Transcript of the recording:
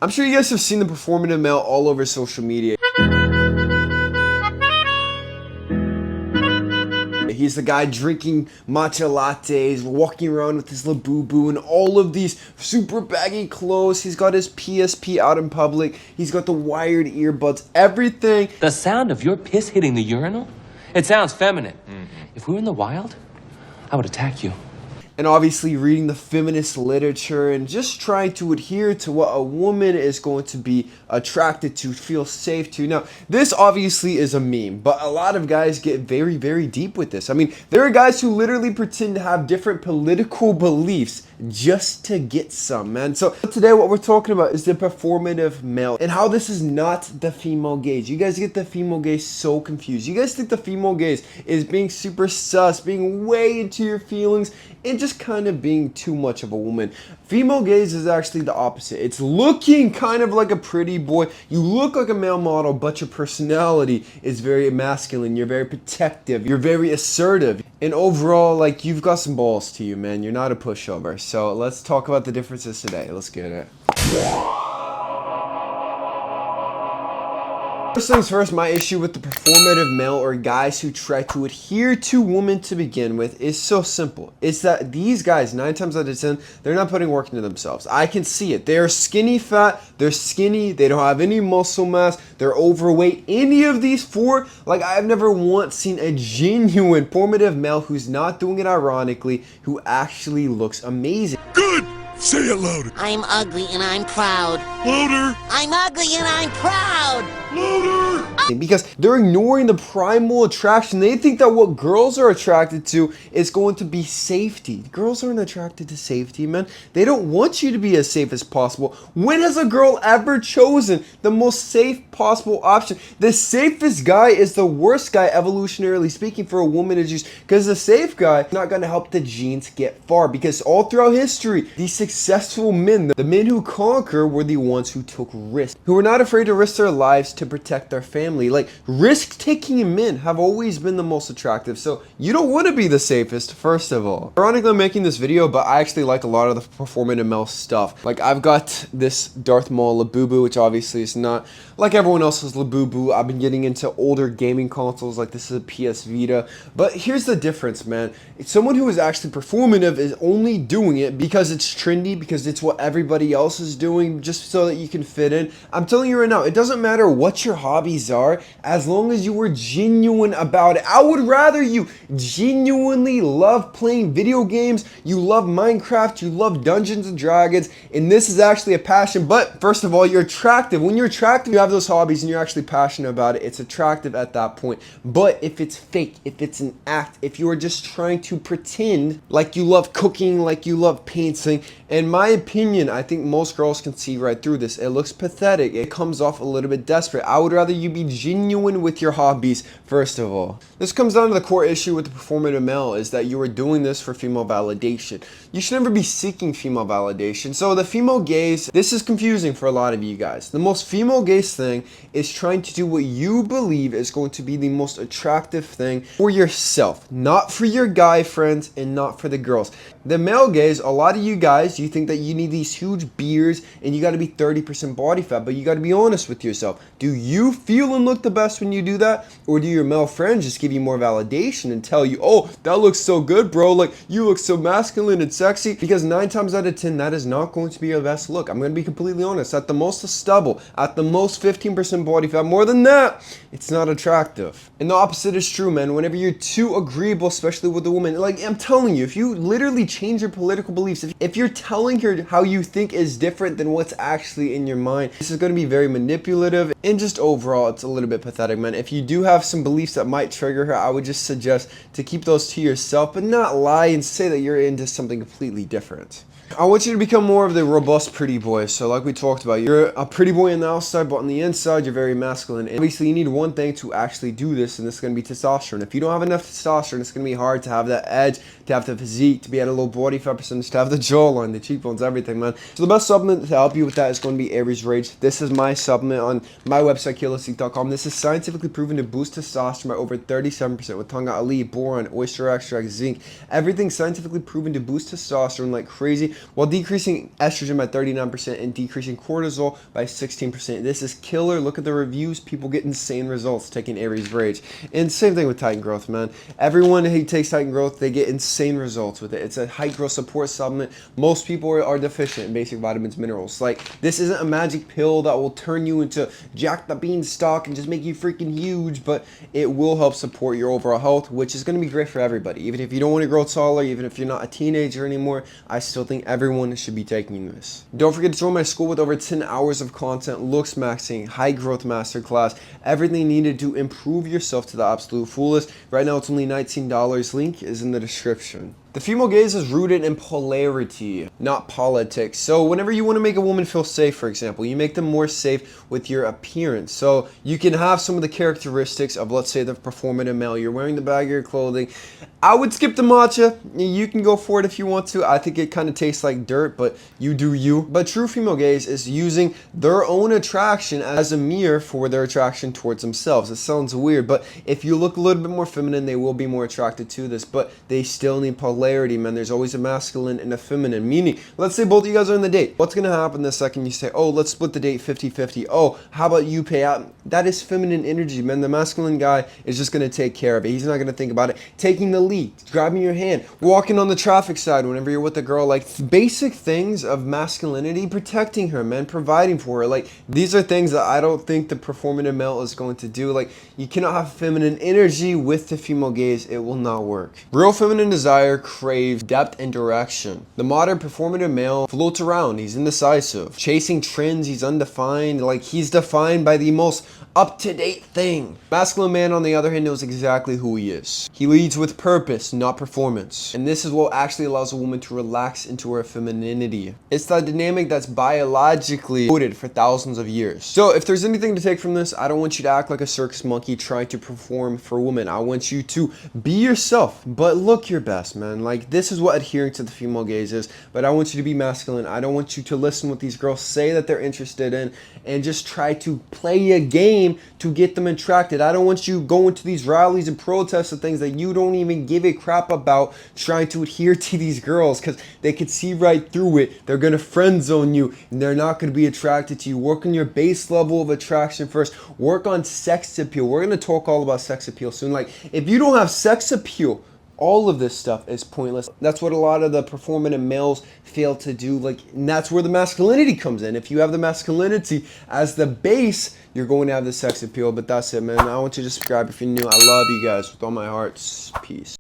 I'm sure you guys have seen the performative male all over social media. He's the guy drinking matcha lattes, walking around with his labubu and all of these super baggy clothes. He's got his PSP out in public. He's got the wired earbuds, everything. The sound of your piss hitting the urinal? It sounds feminine. If we were in the wild, I would attack you. And obviously reading the feminist literature and just trying to adhere to what a woman is going to be attracted to, feel safe to. Now, this obviously is a meme, but a lot of guys get very, very deep with this. I mean, there are guys who literally pretend to have different political beliefs just to get some, man. So today what we're talking about is the performative male and how this is not the female gaze. You guys get the female gaze so confused. You guys think the female gaze is being super sus, being way into your feelings, and just kind of being too much of a woman. Female gaze is actually the opposite. It's looking kind of like a pretty boy. You look like a male model, but your personality is very masculine. You're very protective. You're very assertive. And overall, like, you've got some balls to you, man. You're not a pushover. So let's talk about the differences today. Let's get it. First things first, my issue with the performative male or guys who try to adhere to women to begin with is so simple. It's that these guys, 9 times out of 10, they're not putting work into themselves. I can see it. They're skinny fat, they're skinny, they don't have any muscle mass, they're overweight. Any of these four, like, I've never once seen a genuine performative male who's not doing it ironically, who actually looks amazing. Good! Say it louder. I'm ugly and I'm proud. Louder. I'm ugly and I'm proud. Louder. Because they're ignoring the primal attraction. They think that what girls are attracted to is going to be safety. Girls aren't attracted to safety, man. They don't want you to be as safe as possible. When has a girl ever chosen the most safe possible option? The safest guy is the worst guy, evolutionarily speaking, for a woman to choose. Because the safe guy is not going to help the genes get far. Because all throughout history, these successful men, the men who conquer, were the ones who took risks, who were not afraid to risk their lives to protect their family. Like, risk-taking men have always been the most attractive, so you don't want to be the safest, first of all. Ironically, I'm making this video, but I actually like a lot of the performative male stuff. Like, I've got this Darth Maul Labubu, which obviously is not like everyone else's Labubu. I've been getting into older gaming consoles, like this is a PS Vita, but here's the difference, man. Someone who is actually performative is only doing it because it's trendy, because it's what everybody else is doing, just so that you can fit in. I'm telling you right now, it doesn't matter what your hobbies are, as long as you were genuine about it. I would rather you genuinely love playing video games, you love Minecraft, you love Dungeons and Dragons, and this is actually a passion. But first of all, you're attractive. When you're attractive, you have those hobbies and you're actually passionate about it. It's attractive at that point. But if it's fake, if it's an act, if you are just trying to pretend like you love cooking, like you love painting, in my opinion, I think most girls can see right through this. It looks pathetic. It comes off a little bit desperate. I would rather you be genuine with your hobbies, first of all. This comes down to the core issue with the performative male, is that you are doing this for female validation. You should never be seeking female validation. So the female gaze, this is confusing for a lot of you guys. The most female gaze thing is trying to do what you believe is going to be the most attractive thing for yourself, not for your guy friends and not for the girls. The male gaze, a lot of you guys, you think that you need these huge beards and you got to be 30% body fat, but you got to be honest with yourself. Do you feel and look the best when you do that? Or do your male friends just give you more validation and tell you, oh, that looks so good, bro, like you look so masculine and sexy? Because 9 times out of 10, that is not going to be your best look. I'm going to be completely honest. At the most, a stubble. At the most, 15% body fat. More than that, it's not attractive. And the opposite is true, man. Whenever you're too agreeable, especially with a woman, like, I'm telling you, if you literally change your political beliefs, if you're telling her how you think is different than what's actually in your mind, this is going to be very manipulative, and just overall, it's a little bit pathetic, man. If you do have some beliefs that might trigger her, I would just suggest to keep those to yourself, but not lie and say that you're into something completely different. I want you to become more of the robust pretty boy. So like we talked about, you're a pretty boy on the outside, but on the inside, you're very masculine. And obviously, you need one thing to actually do this, and this is going to be testosterone. If you don't have enough testosterone, it's going to be hard to have that edge, to have the physique, to be at a low body fat percentage, to have the jawline, the cheekbones, everything, man. So the best supplement to help you with that is going to be Aries Rage. This is my supplement on my website, kalosique.com. This is scientifically proven to boost testosterone by over 37% with Tonga Ali, boron, oyster extract, zinc. Everything scientifically proven to boost testosterone like crazy. while decreasing estrogen by 39% and decreasing cortisol by 16%. This is killer. Look at the reviews. People get insane results taking Aries Rage. And same thing with Titan Growth, man. Everyone who takes Titan Growth, they get insane results with it. It's a height growth support supplement. Most people are deficient in basic vitamins, minerals. Like, this isn't a magic pill that will turn you into Jack the Beanstalk and just make you freaking huge, but it will help support your overall health, which is going to be great for everybody. Even if you don't want to grow taller, even if you're not a teenager anymore, I still think everyone should be taking this. Don't forget to join my school with over 10 hours of content, looks maxing, high growth masterclass, everything needed to improve yourself to the absolute fullest. Right now it's only $19. Link is in the description. The female gaze is rooted in polarity, not politics. So whenever you want to make a woman feel safe, for example, you make them more safe with your appearance. So you can have some of the characteristics of, let's say, the performative male. You're wearing the baggier clothing. I would skip the matcha. You can go for it if you want to. I think it kind of tastes like dirt, but you do you. But true female gaze is using their own attraction as a mirror for their attraction towards themselves. It sounds weird, but if you look a little bit more feminine, they will be more attracted to this, but they still need polarity, man. There's always a masculine and a feminine, meaning, let's say both of you guys are in the date. What's going to happen the second you say, oh, let's split the date 50-50. Oh, how about you pay out? That is feminine energy, man. The masculine guy is just going to take care of it. He's not going to think about it. Taking the lead, grabbing your hand, walking on the traffic side whenever you're with a girl, like basic things of masculinity, protecting her, man, providing for her. Like, these are things that I don't think the performative male is going to do. Like, you cannot have feminine energy with the female gaze. It will not work. Real feminine desire craves depth and direction. The modern performative male floats around. He's indecisive. Chasing trends, he's undefined. Like, he's defined by the most up-to-date thing. Masculine man, on the other hand, knows exactly who he is. He leads with purpose, not performance. And this is what actually allows a woman to relax into her femininity. It's that dynamic that's biologically coded for thousands of years. So if there's anything to take from this, I don't want you to act like a circus monkey trying to perform for women. I want you to be yourself, but look your best, man. Like, this is what adhering to the female gaze is, but I want you to be masculine. I don't want you to listen what these girls say that they're interested in and just try to play a game to get them attracted. I don't want you going to these rallies and protests and things that you don't even give a crap about, trying to adhere to these girls because they can see right through it. They're going to friend zone you and they're not going to be attracted to you. Work on your base level of attraction first. Work on sex appeal. We're going to talk all about sex appeal soon. Like, if you don't have sex appeal, all of this stuff is pointless. That's what a lot of the performative males fail to do. Like, and that's where the masculinity comes in. If you have the masculinity as the base, you're going to have the sex appeal. But that's it, man. I want you to subscribe if you're new. I love you guys with all my heart. Peace.